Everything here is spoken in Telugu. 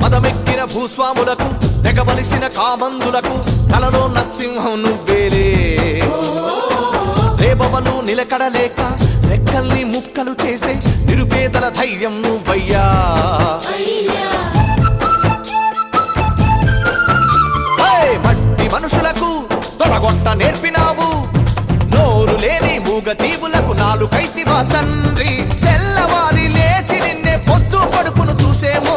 మదమెక్కిన భూస్వాములకు తెగబలిసిన కామందులకు కలలో నరసింహం నువ్వేలే రేపవలు నిలకడలేక రెక్కల్ని ముక్కలు చేసే నిరుపేదల ధైర్యం నువ్వయ్యా మట్టి మనుషులకు తొడగొట్ట నేర్పినావు నోరు లేని మూగ జీవులకు నాలుకైతివా తండ్రి తెల్లవారి లేచి నిన్నే పొద్దు పడుపును చూసేమో